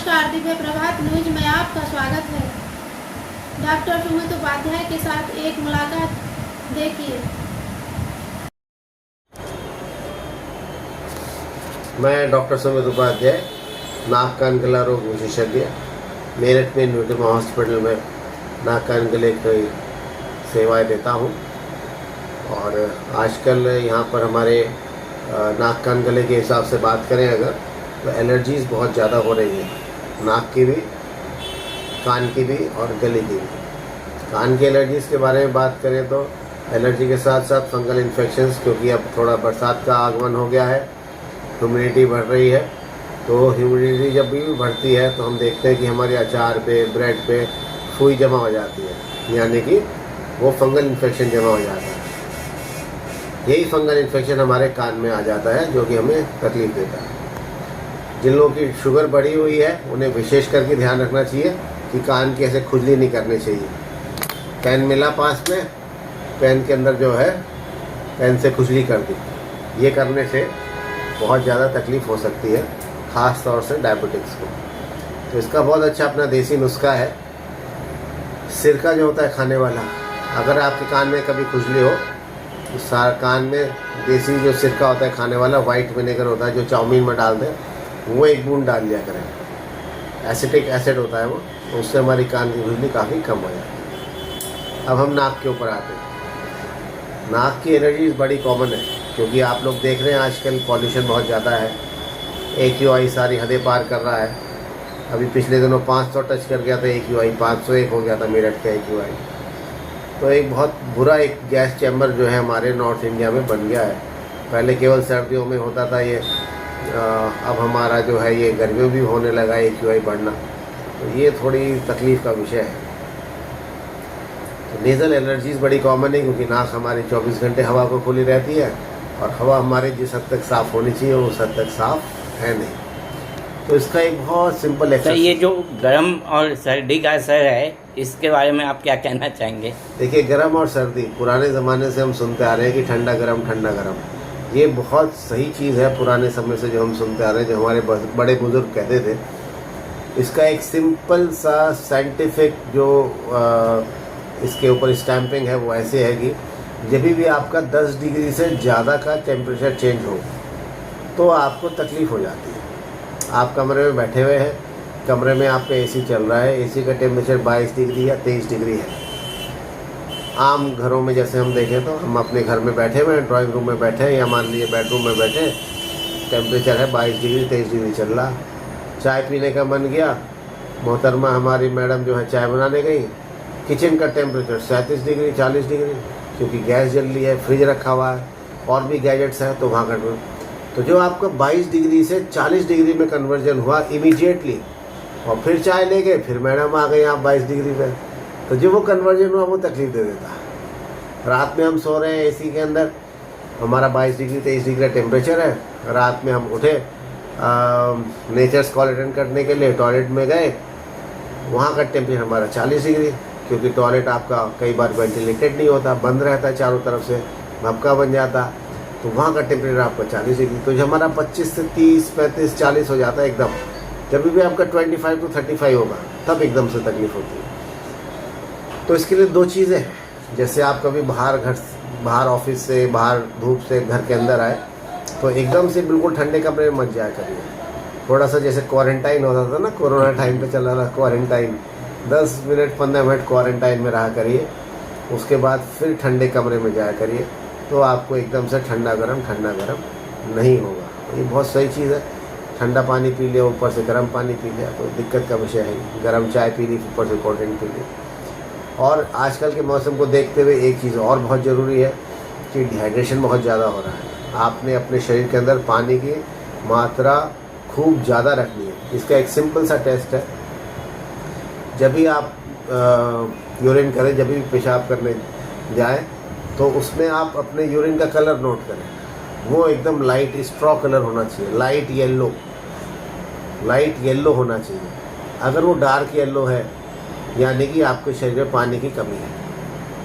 नमस्कार, दिव्य प्रभात न्यूज में आपका स्वागत है। डॉक्टर सुमित उपाध्याय के साथ एक मुलाकात देखिए। मैं डॉक्टर सुमित उपाध्याय, नाक कान गला रोग विशेषज्ञ, मेरठ में न्यूट्रिमा हॉस्पिटल में नाक कान गले की सेवाएं देता हूं। और आजकल यहाँ पर हमारे नाक कान गले के हिसाब से बात करें अगर, तो एलर्जीज़ बहुत ज़्यादा हो रही है, नाक की भी, कान की भी और गले की भी। कान की एलर्जीज़ के बारे में बात करें तो एलर्जी के साथ साथ फंगल इन्फेक्शंस, क्योंकि अब थोड़ा बरसात का आगमन हो गया है, ह्यूमिडिटी बढ़ रही है। तो ह्यूमिडिटी जब भी बढ़ती है तो हम देखते हैं कि हमारे अचार पे, ब्रेड पे फुई जमा हो जाती है, यानी कि वो फंगल इन्फेक्शन जमा हो जाता है। यही फंगल इन्फेक्शन हमारे कान में आ जाता है, जो कि हमें तकलीफ देता है। जिन लोगों की शुगर बढ़ी हुई है उन्हें विशेष करके ध्यान रखना चाहिए कि कान की ऐसे खुजली नहीं करनी चाहिए। पेन मिला पास में, पेन के अंदर जो है पेन से खुजली कर दी, ये करने से बहुत ज़्यादा तकलीफ़ हो सकती है, ख़ास तौर से डायबिटिक्स को। तो इसका बहुत अच्छा अपना देसी नुस्खा है, सिरका जो होता है खाने वाला। अगर आपके कान में कभी खुजली हो तो कान में देसी जो सिरका होता है खाने वाला, वाइट विनेगर होता है जो चाउमीन में डाल दें, वो एक बूंद डाल लिया करें। एसिटिक एसिड होता है वो, तो उससे हमारी कान की खुजली काफ़ी कम हो जाती है। अब हम नाक के ऊपर आते हैं। नाक की एलर्जीज बड़ी कॉमन है, क्योंकि आप लोग देख रहे हैं आजकल पॉल्यूशन बहुत ज़्यादा है, AQI सारी हदें पार कर रहा है। अभी पिछले दिनों 500 टच कर गया था AQI, 501 हो गया था मेरठ का AQI। तो एक बहुत बुरा एक गैस चैम्बर जो है हमारे नॉर्थ इंडिया में बन गया है। पहले केवल सर्दियों में होता था ये, अब हमारा जो है ये गर्मियों भी होने लगा AQI बढ़ना, तो ये थोड़ी तकलीफ़ का विषय है। तो नेज़ल एलर्जीज़ बड़ी कॉमन है, क्योंकि नाक हमारी 24 घंटे हवा को खुली रहती है और हवा हमारी जिस हद तक साफ़ होनी चाहिए उस हद तक साफ़ है नहीं। तो इसका एक बहुत सिंपल एक्सरसाइज। ये जो गर्म और सर्दी का असर है, इसके बारे में आप क्या कहना चाहेंगे? देखिए, गर्म और सर्दी पुराने ज़माने से हम सुनते आ रहे हैं कि ठंडा गर्म ठंडा गर्म, ये बहुत सही चीज़ है। पुराने समय से जो हम सुनते आ रहे हैं, जो हमारे बड़े बुजुर्ग कहते थे, इसका एक सिंपल सा साइंटिफिक जो इसके ऊपर स्टैंपिंग है वो ऐसे है कि जब भी आपका 10 डिग्री से ज़्यादा का टेम्परेचर चेंज हो तो आपको तकलीफ़ हो जाती है। आप कमरे में बैठे हुए हैं, कमरे में आपका AC चल रहा है, AC का टेम्परेचर 22 डिग्री या 23 डिग्री है। आम घरों में जैसे हम देखें तो हम अपने घर में बैठे हुए हैं, ड्राइंग रूम में बैठे हैं या मान लीजिए बेडरूम में बैठे, टेम्परेचर है 22 डिग्री 23 डिग्री चल रहा। चाय पीने का मन गया, मोहतरमा हमारी मैडम जो है चाय बनाने गई, किचन का टेम्परेचर 37 डिग्री 40 डिग्री, क्योंकि गैस जल रही है, फ्रिज रखा हुआ है और भी गैजेट्स हैं, तो वहाँ का तो जो आपका 22 डिग्री से 40 डिग्री में कन्वर्जन हुआ इमीडिएटली, और फिर चाय ले गए, फिर मैडम आ गई आप 22 डिग्री पे, तो जो वो कन्वर्जन हुआ वो तकलीफ दे देता है। रात में हम सो रहे हैं AC के अंदर, हमारा 22 डिग्री 23 डिग्री का टेम्परेचर है, रात में हम उठे नेचर्स कॉल अटेंड करने के लिए, टॉयलेट में गए, वहाँ का टेम्परेचर हमारा 40 डिग्री, क्योंकि टॉयलेट आपका कई बार वेंटिलेटेड नहीं होता, बंद रहता है चारों तरफ से, भपका बन जाता, तो वहाँ का टेम्परेचर आपका 40 डिग्री। तो जो हमारा 25 से 30 35 40 हो जाता है एकदम, जब भी आपका 25 to 35 होगा तब एकदम से तकलीफ होती है। तो इसके लिए दो चीज़ें हैं, जैसे आप कभी बाहर ऑफिस से, बाहर धूप से घर के अंदर आए तो एकदम से बिल्कुल ठंडे कमरे में मत जाया करिए। थोड़ा सा जैसे क्वारंटाइन होता था ना, कोरोना टाइम पे चला रहा क्वारंटाइन, 10 मिनट 15 मिनट क्वारंटाइन में रहा करिए, उसके बाद फिर ठंडे कमरे में जाया करिए, तो आपको एकदम से ठंडा गरम नहीं होगा। ये बहुत सही चीज़ है। ठंडा पानी पी लिया, ऊपर से गर्म पानी पी लिया तो दिक्कत का विषय है। गर्म चाय पी ली, ऊपर से कोल्ड ड्रिंक पी ली। और आजकल के मौसम को देखते हुए एक चीज़ और बहुत ज़रूरी है कि डिहाइड्रेशन बहुत ज़्यादा हो रहा है। आपने अपने शरीर के अंदर पानी की मात्रा खूब ज़्यादा रखनी है। इसका एक सिंपल सा टेस्ट है, जब भी आप यूरिन करें, जब भी पेशाब करने जाएं, तो उसमें आप अपने यूरिन का कलर नोट करें। वो एकदम लाइट स्ट्रॉ कलर होना चाहिए, लाइट येलो होना चाहिए। अगर वो डार्क येलो है, यानी कि आपके शरीर में पानी की कमी है,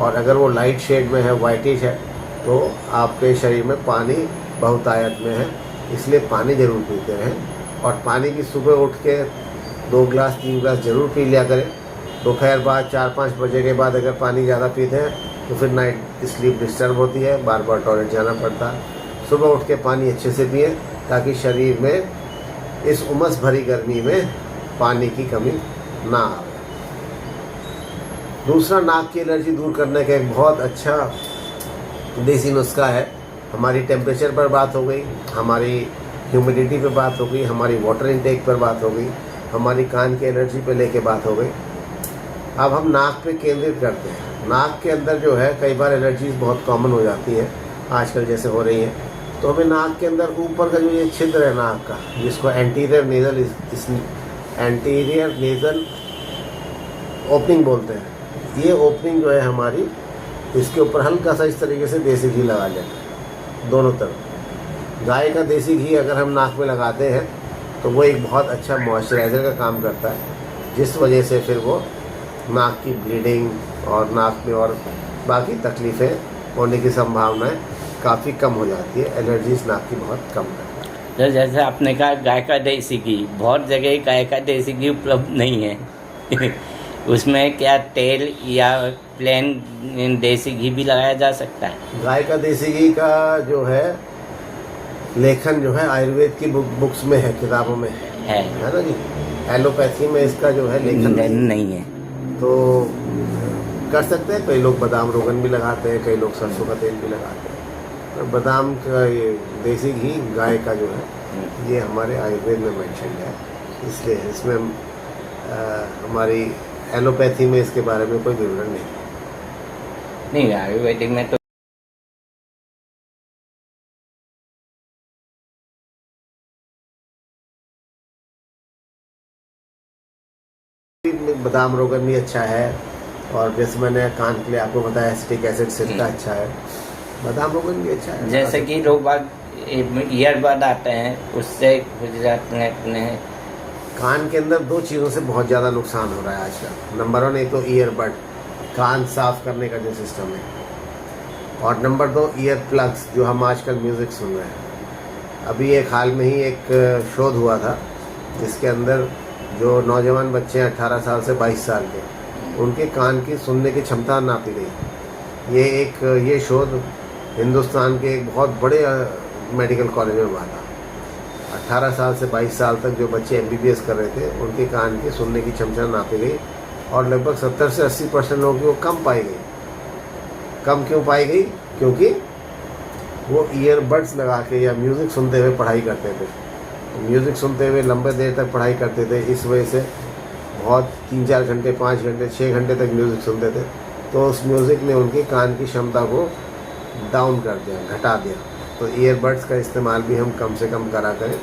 और अगर वो लाइट शेड में है, वाइटिश है, तो आपके शरीर में पानी बहुतायत में है। इसलिए पानी ज़रूर पीते रहें। और पानी की सुबह उठ के 2 गिलास 3 गिलास ज़रूर पी लिया करें। दोपहर बाद 4-5 बजे के बाद अगर पानी ज़्यादा पीते हैं तो फिर नाइट स्लीप डिस्टर्ब होती है, बार बार टॉयलेट जाना पड़ता है। सुबह उठ के पानी अच्छे से पिए ताकि शरीर में इस उमस भरी गर्मी में पानी की कमी ना आए। दूसरा, नाक की एलर्जी दूर करने का एक बहुत अच्छा देसी नुस्खा है। हमारी टेम्परेचर पर बात हो गई, हमारी ह्यूमिडिटी पे बात हो गई, हमारी वाटर इनटेक पर बात हो गई, हमारी कान की एलर्जी पे लेके बात हो गई। अब हम नाक पे केंद्रित करते हैं। नाक के अंदर जो है कई बार एलर्जीज बहुत कॉमन हो जाती है आजकल जैसे हो रही है, तो हमें नाक के अंदर ऊपर का जो ये छिद्र है नाक का, जिसको एंटीरियर नेजल ओपनिंग बोलते हैं, ये ओपनिंग जो है हमारी, इसके ऊपर हल्का सा इस तरीके से देसी घी लगा लें दोनों तरफ। गाय का देसी घी अगर हम नाक में लगाते हैं तो वो एक बहुत अच्छा मॉइस्चराइज़र का काम करता है, जिस वजह से फिर वो नाक की ब्लीडिंग और नाक में और बाकी तकलीफ़ें होने की संभावनाएं काफ़ी कम हो जाती है। एलर्जीज नाक की बहुत कम करता है। तो जैसे आपने कहा गाय का देसी घी, बहुत जगह गाय का देसी घी उपलब्ध नहीं है उसमें क्या तेल या प्लेन देसी घी भी लगाया जा सकता है? गाय का देसी घी का जो है लेखन जो है आयुर्वेद की बुक्स में है, किताबों में है ना जी। एलोपैथी में इसका जो है लेखन नहीं है। तो कर सकते हैं। कई लोग बादाम रोगन भी लगाते हैं, कई लोग सरसों का तेल भी लगाते हैं। तो बादाम का ये देसी घी गाय का जो है ये हमारे आयुर्वेद में मेंशन है, इसलिए इसमें हमारी एलोपैथी में इसके बारे में कोई विवरण नहीं। आयुर्वेदिक में तो बादाम रोगन भी अच्छा है, और जैसे मैंने कान के लिए आपको बताया एसिटिक एसिड सिरका अच्छा है, बादाम रोगन भी अच्छा है। जैसे कि लोग बाग ईयरबड आते हैं, उससे गुजरात में अपने कान के अंदर 2 चीज़ों से बहुत ज़्यादा नुकसान हो रहा है आजकल। नंबर 1 एक तो ईयरबड, कान साफ करने का जो सिस्टम है, और नंबर 2 ईयर प्लग्स, जो हम आजकल म्यूज़िक सुन रहे हैं। अभी एक हाल में ही एक शोध हुआ था जिसके अंदर जो नौजवान बच्चे हैं 18 साल से 22 साल के, उनके कान की सुनने की क्षमता नापी गई। ये शोध हिंदुस्तान के एक बहुत बड़े मेडिकल कॉलेज में हुआ था। 18 साल से 22 साल तक जो बच्चे MBBS कर रहे थे, उनके कान की सुनने की क्षमता नापी गई, और लगभग 70 से 80% लोगों की वो कम पाई गई। कम क्यों पाई गई? क्योंकि वो ईयरबड्स लगा के या म्यूज़िक सुनते हुए पढ़ाई करते थे। म्यूज़िक सुनते हुए लंबे देर तक पढ़ाई करते थे, इस वजह से बहुत 3-4 घंटे 5 घंटे 6 घंटे तक म्यूज़िक सुनते थे, तो उस म्यूज़िक ने उनकी कान की क्षमता को डाउन कर दिया, घटा दिया। तो ईयरबड्स का इस्तेमाल भी हम कम से कम करा करें,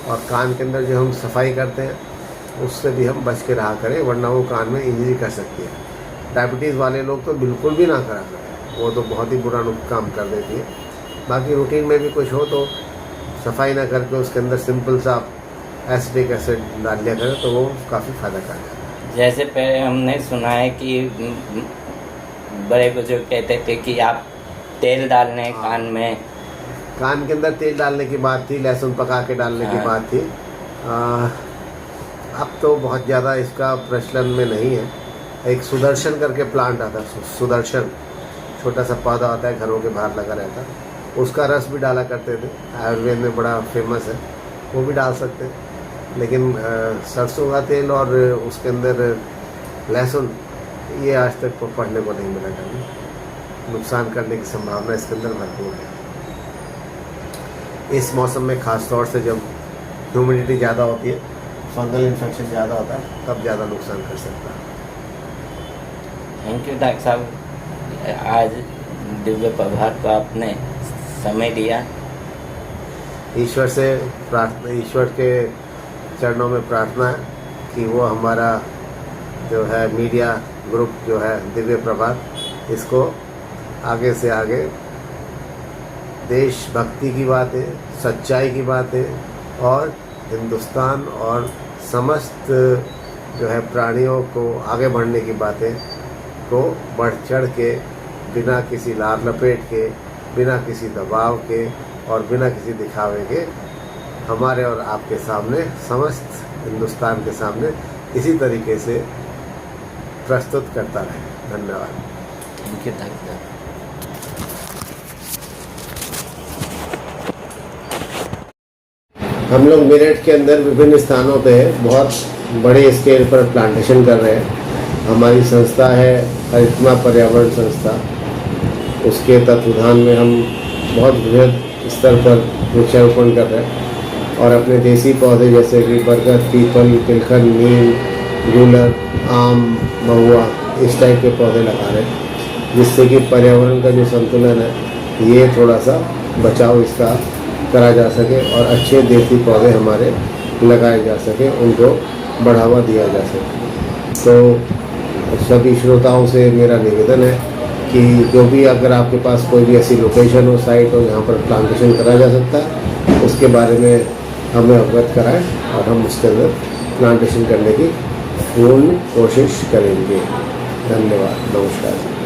और कान के अंदर जो हम सफाई करते हैं उससे भी हम बच के रहा करें, वरना वो कान में इंजरी कर सकती है। डायबिटीज़ वाले लोग तो बिल्कुल भी ना करा करें, वो तो बहुत ही बुरा काम कर देती है। बाकी रूटीन में भी कुछ हो तो सफाई ना करके उसके अंदर सिंपल सा एसिटिक एसिड डाल लिया करें, तो वो काफ़ी फ़ायदा कर जाता है। जैसे पहले हमने सुना है कि बड़े बुजुर्ग कहते थे कि आप तेल डालने कान में, कान के अंदर तेल डालने की बात थी, लहसुन पका के डालने की बात थी। अब तो बहुत ज़्यादा इसका प्रचलन में नहीं है। एक सुदर्शन करके प्लांट आता है, सुदर्शन छोटा सा पौधा आता है, घरों के बाहर लगा रहता है, उसका रस भी डाला करते थे, आयुर्वेद में बड़ा फेमस है, वो भी डाल सकते हैं। लेकिन सरसों का तेल और उसके अंदर लहसुन, ये आज तक पढ़ने को नहीं मिला कभी। नुकसान करने की संभावना इसके अंदर भरपूर है। इस मौसम में ख़ास तौर से जब ह्यूमिडिटी ज़्यादा होती है, फंगल इन्फेक्शन ज़्यादा होता है, तब ज़्यादा नुकसान कर सकता है। थैंक यू डॉक्टर साहब, आज दिव्य प्रभात को आपने समय दिया। ईश्वर से प्रार्थना, ईश्वर के चरणों में प्रार्थना है कि वो हमारा जो है मीडिया ग्रुप जो है दिव्य प्रभात, इसको आगे से आगे देशभक्ति की बातें, सच्चाई की बातें और हिंदुस्तान और समस्त जो है प्राणियों को आगे बढ़ने की बातें को बढ़ चढ़ के, बिना किसी लार लपेट के, बिना किसी दबाव के और बिना किसी दिखावे के हमारे और आपके सामने समस्त हिंदुस्तान के सामने इसी तरीके से प्रस्तुत करता रहे। धन्यवाद। Thank you. हम लोग मेरठ के अंदर विभिन्न स्थानों पे बहुत बड़े स्केल पर प्लांटेशन कर रहे हैं। हमारी संस्था है हरितमा पर्यावरण संस्था, उसके तत्वाधान में हम बहुत बृहद स्तर पर वृक्षारोपण कर रहे हैं और अपने देसी पौधे जैसे कि बरगद, पीपल, तिलखन, नीम, गूलर, आम, महुआ इस टाइप के पौधे लगा रहे हैं, जिससे कि पर्यावरण का जो संतुलन है ये थोड़ा सा बचाव इसका करा जा सके और अच्छे देसी पौधे हमारे लगाए जा सके, उनको बढ़ावा दिया जा सके। तो सभी श्रोताओं से मेरा निवेदन है कि जो भी अगर आपके पास कोई भी ऐसी लोकेशन हो, साइट हो जहाँ पर प्लांटेशन करा जा सकता है, उसके बारे में हमें अवगत कराएं और हम उसके अंदर प्लांटेशन करने की पूर्ण कोशिश करेंगे। धन्यवाद। नमस्कार।